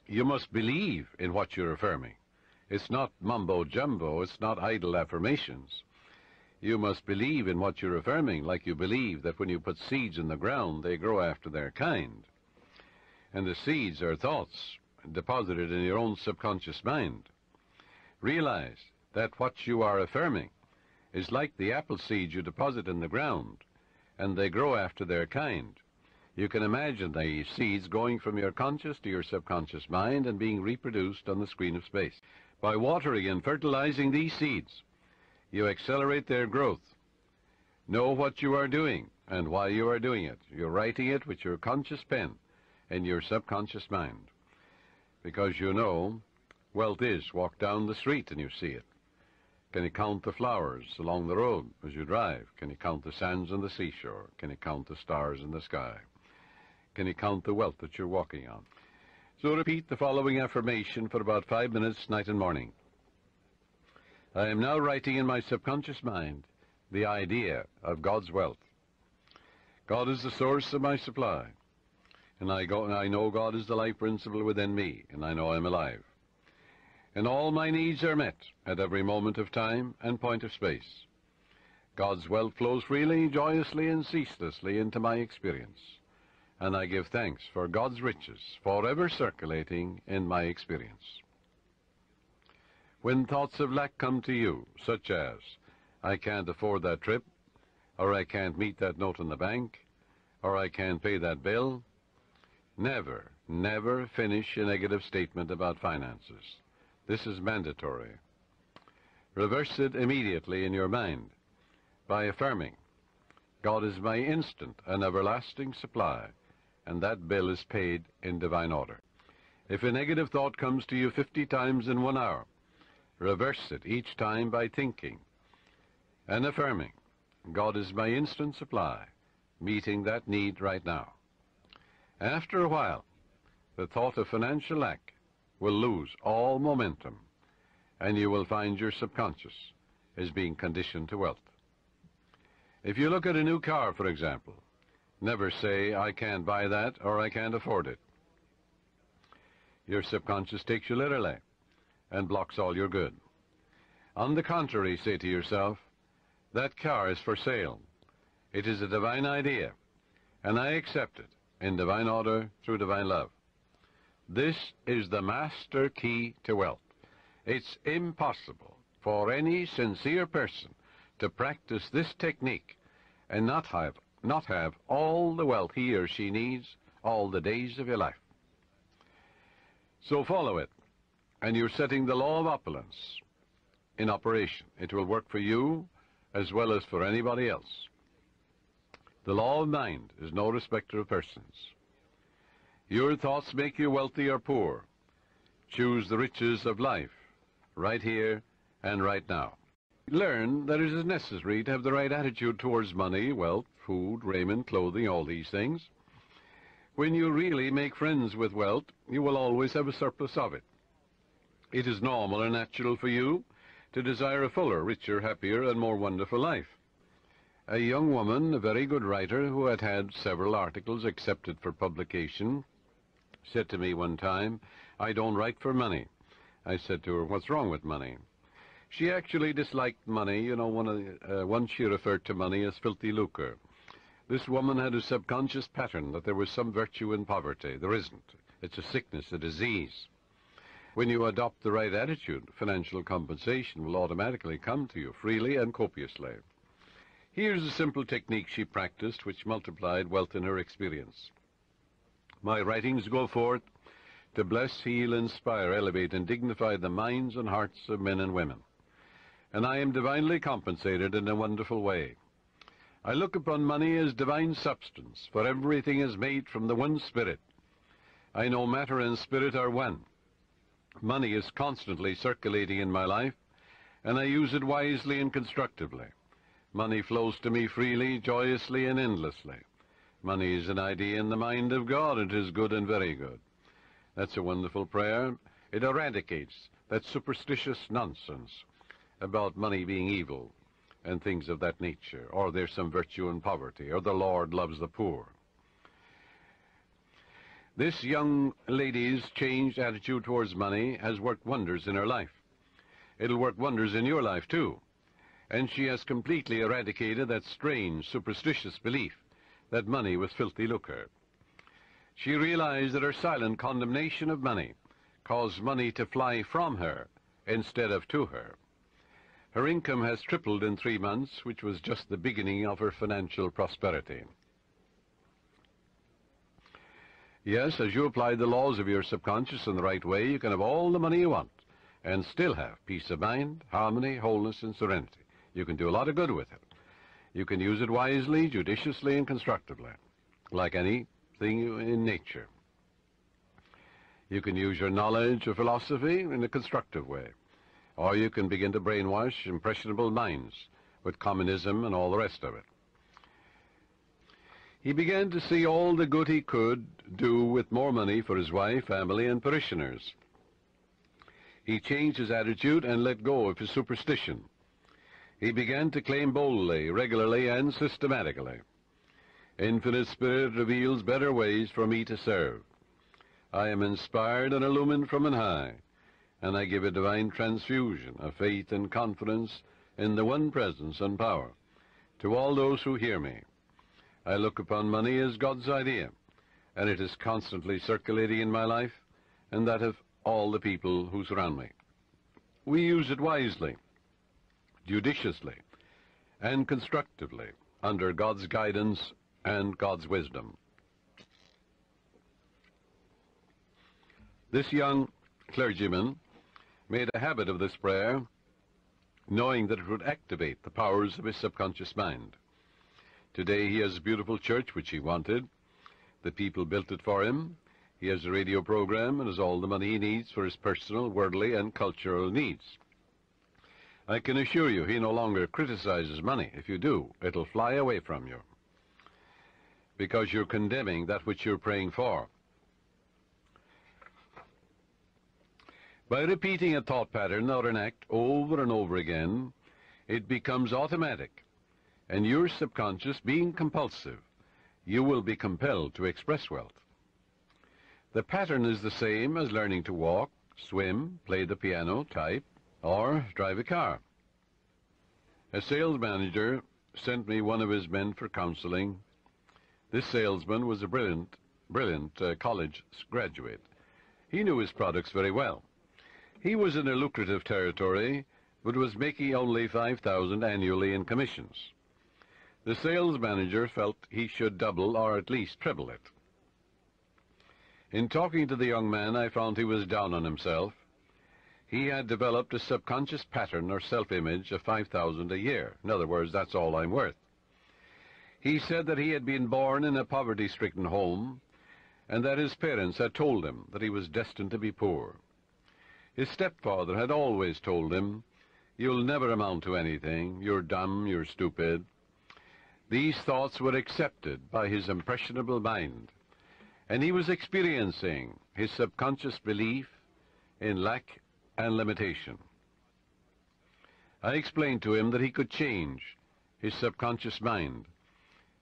You must believe in what you're affirming. It's not mumbo-jumbo, it's not idle affirmations. You must believe in what you're affirming, like you believe that when you put seeds in the ground, they grow after their kind. And the seeds are thoughts deposited in your own subconscious mind. Realize that what you are affirming is like the apple seeds you deposit in the ground, and they grow after their kind. You can imagine the seeds going from your conscious to your subconscious mind and being reproduced on the screen of space. By watering and fertilizing these seeds, you accelerate their growth. Know what you are doing and why you are doing it. You're writing it with your conscious pen in your subconscious mind. Because you know, wealth is. Walk down the street and you see it. Can you count the flowers along the road as you drive? Can you count the sands on the seashore? Can you count the stars in the sky? Can you count the wealth that you're walking on? So repeat the following affirmation for about 5 minutes, night and morning. I am now writing in my subconscious mind the idea of God's wealth. God is the source of my supply, and I know God is the life principle within me, and I know I'm alive. And all my needs are met at every moment of time and point of space. God's wealth flows freely, joyously, and ceaselessly into my experience, and I give thanks for God's riches forever circulating in my experience. When thoughts of lack come to you, such as, I can't afford that trip, or I can't meet that note in the bank, or I can't pay that bill, never, never finish a negative statement about finances. This is mandatory. Reverse it immediately in your mind by affirming, God is my instant and everlasting supply, and that bill is paid in divine order. If a negative thought comes to you 50 times in 1 hour, reverse it each time by thinking and affirming, God is my instant supply, meeting that need right now. After a while, the thought of financial lack will lose all momentum, and you will find your subconscious is being conditioned to wealth. If you look at a new car, for example, never say, I can't buy that or I can't afford it. Your subconscious takes you literally and blocks all your good. On the contrary, say to yourself, that car is for sale. It is a divine idea, and I accept it in divine order through divine love. This is the master key to wealth. It's impossible for any sincere person to practice this technique and not have all the wealth he or she needs all the days of your life. So follow it, and you're setting the law of opulence in operation. It will work for you as well as for anybody else. The law of mind is no respecter of persons. Your thoughts make you wealthy or poor. Choose the riches of life, right here and right now. Learn that it is necessary to have the right attitude towards money, wealth, food, raiment, clothing, all these things. When you really make friends with wealth, you will always have a surplus of it. It is normal and natural for you to desire a fuller, richer, happier, and more wonderful life. A young woman, a very good writer, who had had several articles accepted for publication, said to me one time, I don't write for money. I said to her, what's wrong with money? She actually disliked money. You know, once she referred to money as filthy lucre. This woman had a subconscious pattern that there was some virtue in poverty. There isn't. It's a sickness, a disease. When you adopt the right attitude, financial compensation will automatically come to you freely and copiously. Here's a simple technique she practiced which multiplied wealth in her experience. My writings go forth to bless, heal, inspire, elevate, and dignify the minds and hearts of men and women. And I am divinely compensated in a wonderful way. I look upon money as divine substance, for everything is made from the one spirit. I know matter and spirit are one. Money is constantly circulating in my life, and I use it wisely and constructively. Money flows to me freely, joyously, and endlessly. Money is an idea in the mind of God. It is good and very good. That's a wonderful prayer. It eradicates that superstitious nonsense about money being evil and things of that nature, or there's some virtue in poverty, or the Lord loves the poor. This young lady's changed attitude towards money has worked wonders in her life. It'll work wonders in your life, too. And she has completely eradicated that strange, superstitious belief that money was filthy lucre. She realized that her silent condemnation of money caused money to fly from her instead of to her. Her income has tripled in 3 months, which was just the beginning of her financial prosperity. Yes, as you apply the laws of your subconscious in the right way, you can have all the money you want and still have peace of mind, harmony, wholeness, and serenity. You can do a lot of good with it. You can use it wisely, judiciously, and constructively, like anything in nature. You can use your knowledge or philosophy in a constructive way, or you can begin to brainwash impressionable minds with communism and all the rest of it. He began to see all the good he could do with more money for his wife, family, and parishioners. He changed his attitude and let go of his superstition. He began to claim boldly, regularly, and systematically. Infinite Spirit reveals better ways for me to serve. I am inspired and illumined from on high, and I give a divine transfusion of faith and confidence in the one presence and power to all those who hear me. I look upon money as God's idea, and it is constantly circulating in my life and that of all the people who surround me. We use it wisely, judiciously, and constructively under God's guidance and God's wisdom. This young clergyman made a habit of this prayer, knowing that it would activate the powers of his subconscious mind. Today he has a beautiful church which he wanted. The people built it for him. He has a radio program and has all the money he needs for his personal, worldly, and cultural needs. I can assure you he no longer criticizes money. If you do, it'll fly away from you, because you're condemning that which you're praying for. By repeating a thought pattern or an act over and over again, it becomes automatic, and your subconscious being compulsive, you will be compelled to express wealth. The pattern is the same as learning to walk, swim, play the piano, type, or drive a car. A sales manager sent me one of his men for counseling. This salesman was a brilliant college graduate. He knew his products very well. He was in a lucrative territory, but was making only $5,000 annually in commissions. The sales manager felt he should double or at least triple it. In talking to the young man, I found he was down on himself. He had developed a subconscious pattern or self-image of $5,000 a year. In other words, that's all I'm worth. He said that he had been born in a poverty-stricken home and that his parents had told him that he was destined to be poor. His stepfather had always told him, "You'll never amount to anything. You're dumb, you're stupid." These thoughts were accepted by his impressionable mind, and he was experiencing his subconscious belief in lack and limitation. I explained to him that he could change his subconscious mind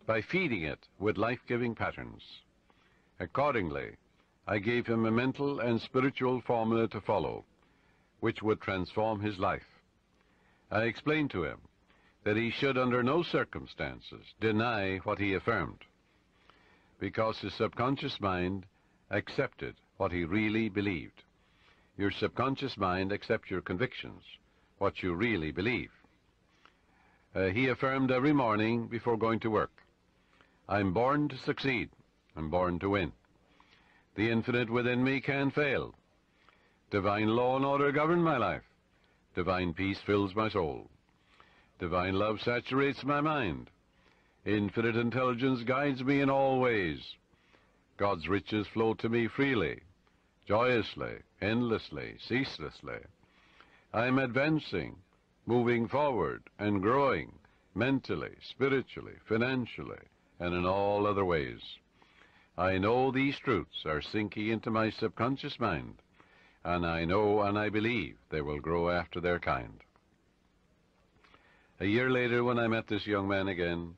by feeding it with life-giving patterns. Accordingly, I gave him a mental and spiritual formula to follow, which would transform his life. I explained to him that he should under no circumstances deny what he affirmed, because his subconscious mind accepted what he really believed. Your subconscious mind accepts your convictions, what you really believe. He affirmed every morning before going to work, "I'm born to succeed. I'm born to win. The infinite within me can't fail. Divine law and order govern my life. Divine peace fills my soul. Divine love saturates my mind. Infinite intelligence guides me in all ways. God's riches flow to me freely, joyously, endlessly, ceaselessly. I am advancing, moving forward, and growing mentally, spiritually, financially, and in all other ways. I know these truths are sinking into my subconscious mind, and I know and I believe they will grow after their kind." A year later, when I met this young man again,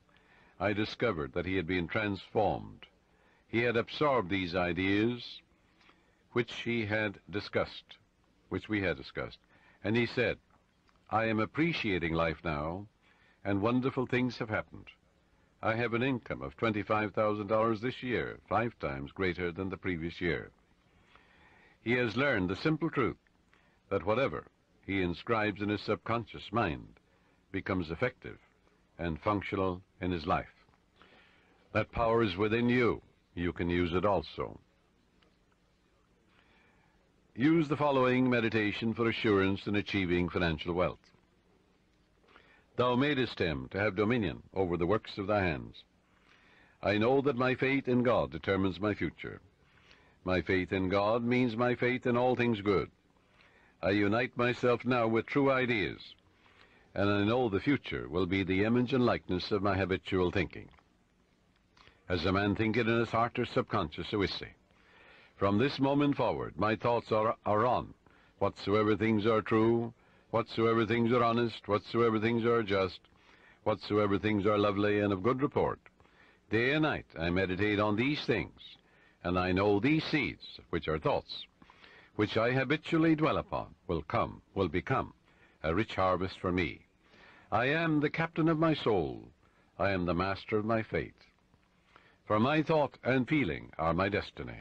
I discovered that he had been transformed. He had absorbed these ideas which we had discussed, and he said, I am appreciating life now, and wonderful things have happened. I have an income of $25,000 this year, 5 times greater than the previous year. He has learned the simple truth that whatever he inscribes in his subconscious mind becomes effective and functional in his life. That power is within you. You can use it also. Use the following meditation for assurance in achieving financial wealth. Thou madest him to have dominion over the works of thy hands. I know that my faith in God determines my future. My faith in God means my faith in all things good. I unite myself now with true ideas, and I know the future will be the image and likeness of my habitual thinking. As a man thinketh in his heart or subconscious, so is he. From this moment forward, my thoughts are on whatsoever things are true, whatsoever things are honest, whatsoever things are just, whatsoever things are lovely and of good report. Day and night I meditate on these things, and I know these seeds, which are thoughts, which I habitually dwell upon, will become a rich harvest for me. I am the captain of my soul. I am the master of my fate. For my thought and feeling are my destiny.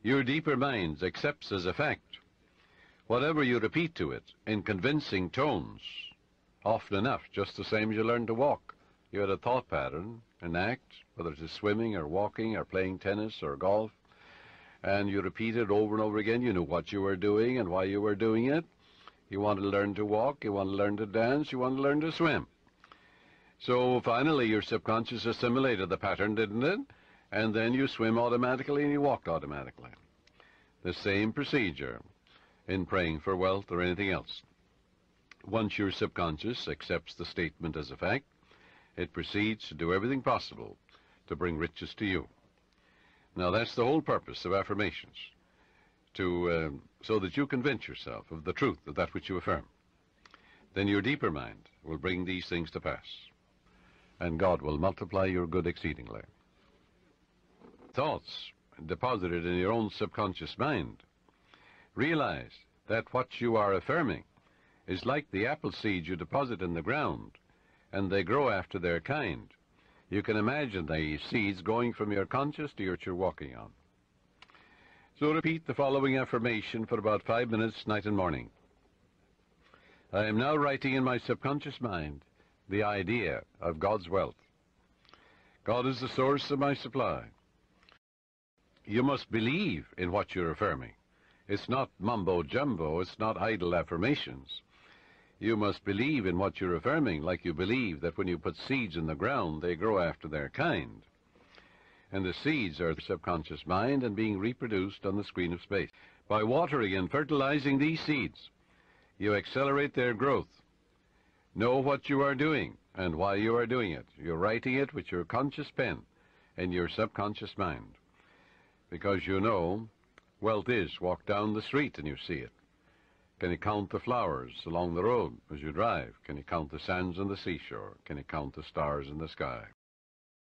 Your deeper mind accepts as a fact whatever you repeat to it in convincing tones, often enough, just the same as you learn to walk. You had a thought pattern, an act, whether it is swimming or walking or playing tennis or golf, and you repeat it over and over again. You knew what you were doing and why you were doing it. You want to learn to walk, you want to learn to dance, you want to learn to swim. So finally your subconscious assimilated the pattern, didn't it? And then you swim automatically and you walk automatically. The same procedure in praying for wealth or anything else. Once your subconscious accepts the statement as a fact, it proceeds to do everything possible to bring riches to you. Now that's the whole purpose of affirmations, so that you convince yourself of the truth of that which you affirm. Then your deeper mind will bring these things to pass, and God will multiply your good exceedingly. Thoughts deposited in your own subconscious mind, realize that what you are affirming is like the apple seeds you deposit in the ground, and they grow after their kind. You can imagine the seeds going from your conscious to what you're walking on. So repeat the following affirmation for about 5 minutes, night and morning. I am now writing in my subconscious mind the idea of God's wealth. God is the source of my supply. You must believe in what you're affirming. It's not mumbo-jumbo, it's not idle affirmations. You must believe in what you're affirming, like you believe that when you put seeds in the ground, they grow after their kind. And the seeds are the subconscious mind and being reproduced on the screen of space. By watering and fertilizing these seeds, you accelerate their growth. Know what you are doing and why you are doing it. You're writing it with your conscious pen and your subconscious mind. Because you know, wealth is walk down the street and you see it. Can you count the flowers along the road as you drive? Can you count the sands on the seashore? Can you count the stars in the sky?